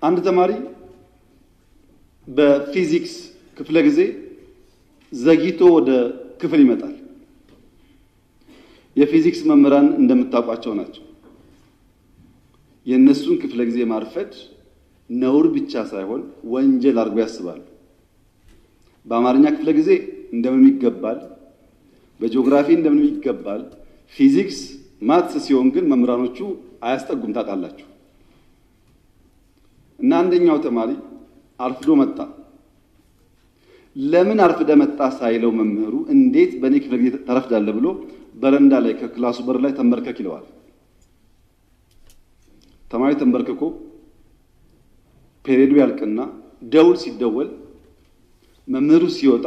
አንድ ተማሪ በፊዚክስ ክፍለ ጊዜ ዘግይቶ ወደ ክፍል ይመጣል። የፊዚክስ መምህራን እንደምታውቋቸው ናቸው። የነሱን ክፍለ ጊዜ ማርፈድ ነውር ብቻ ሳይሆን ወንጀል አድርገው ያስባሉ። በአማርኛ ክፍለ ጊዜ እንደምን ይገባል፣ በጂኦግራፊ እንደምን ይገባል። ፊዚክስ ማትስ ሲሆን ግን መምህራኖቹ አያስጠጉም ታውቃላችሁ። እና አንደኛው ተማሪ አርፍዶ መጣ። ለምን አርፍደ መጣ ሳይለው መምህሩ እንዴት በኔ ክፍለ ጊዜ ተረፍዳለህ ብሎ በረንዳ ላይ ከክላሱ በር ላይ ተንበርከክ ይለዋል። ተማሪ ተንበርክኮ ፔሪዮዱ ያልቅና ደውል ሲደወል መምህሩ ሲወጣ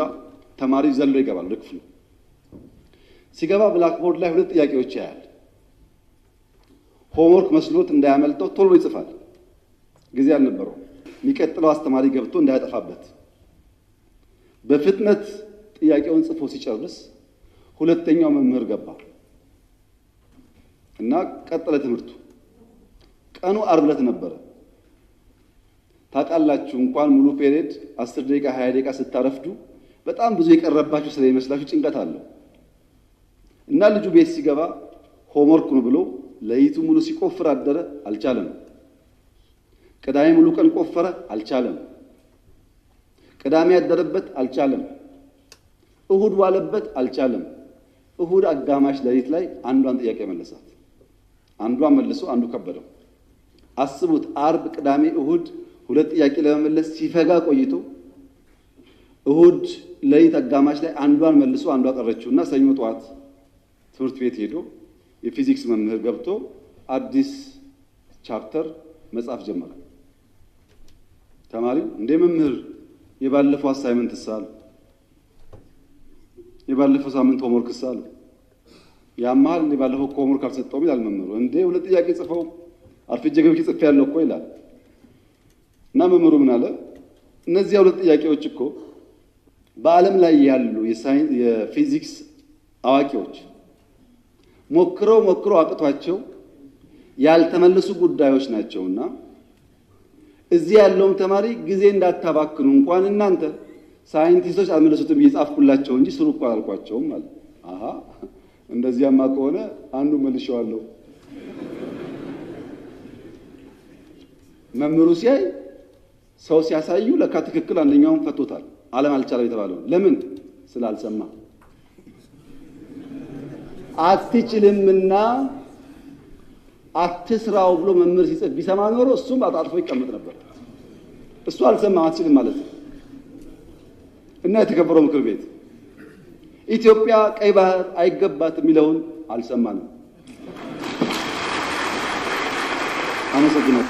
ተማሪ ዘሎ ይገባል ወደ ክፍሉ። ሲገባ ብላክቦርድ ላይ ሁለት ጥያቄዎች ያያል። ሆምወርክ መስሎት እንዳያመልጠው ቶሎ ይጽፋል። ጊዜ አልነበረው። የሚቀጥለው አስተማሪ ገብቶ እንዳያጠፋበት በፍጥነት ጥያቄውን ጽፎ ሲጨርስ ሁለተኛው መምህር ገባ እና ቀጠለ ትምህርቱ። ቀኑ ዓርብ ዕለት ነበረ። ታውቃላችሁ እንኳን ሙሉ ፔሪዮድ 10 ደቂቃ 20 ደቂቃ ስታረፍዱ በጣም ብዙ የቀረባችሁ ስለሚመስላችሁ ጭንቀት አለው እና ልጁ ቤት ሲገባ ሆምወርክ ነው ብሎ ለይቱ ሙሉ ሲቆፍር አደረ። አልቻለም። ቅዳሜ ሙሉ ቀን ቆፈረ። አልቻለም። ቅዳሜ ያደረበት አልቻለም። እሁድ ዋለበት አልቻለም። እሁድ አጋማሽ ለሊት ላይ አንዷን ጥያቄ መለሳት። አንዷን መልሶ አንዱ ከበደው። አስቡት፣ ዓርብ፣ ቅዳሜ፣ እሁድ ሁለት ጥያቄ ለመመለስ ሲፈጋ ቆይቶ እሁድ ለሊት አጋማሽ ላይ አንዷን መልሶ አንዷ ቀረችውና ሰኞ ጠዋት ትምህርት ቤት ሄዶ የፊዚክስ መምህር ገብቶ አዲስ ቻፕተር መጻፍ ጀመረ። ተማሪው እንደ መምህር የባለፈው አሳይመንት ሳሉ የባለፈው ሳምንት ሆምወርክ ሳሉ ያማል እንደ ባለፈው ሆምወርክ አልሰጠውም ይላል መምህሩ። እንደ ሁለት ጥያቄ ጽፈው አርፍጄ ገብቼ ጽፌ ያለው እኮ ይላል። እና መምህሩ ምን አለ? እነዚህ ሁለት ጥያቄዎች እኮ በዓለም ላይ ያሉ የፊዚክስ አዋቂዎች ሞክረው አቅቷቸው ያልተመለሱ ጉዳዮች ናቸውና እዚህ ያለውም ተማሪ ጊዜ እንዳታባክኑ እንኳን እናንተ ሳይንቲስቶች አልመለሱትም እየጻፍኩላቸው እንጂ ስሩ እኮ አላልኳቸውም ማለት። አሃ እንደዚያማ ከሆነ አንዱ መልሼዋለሁ። መምህሩ ሲያይ ሰው ሲያሳዩ ለካ ትክክል አንደኛውን ፈቶታል። ዓለም አልቻለም የተባለው ለምን ስላልሰማ አትችልምና አትስራው ብሎ መምህር ሲጽፍ ቢሰማ ኖሮ እሱም አጣጥፎ ይቀመጥ ነበር። እሱ አልሰማም፣ አትችልም ማለት ነው። እና የተከበረው ምክር ቤት ኢትዮጵያ ቀይ ባህር አይገባትም የሚለውን አልሰማንም። አመሰግናለሁ።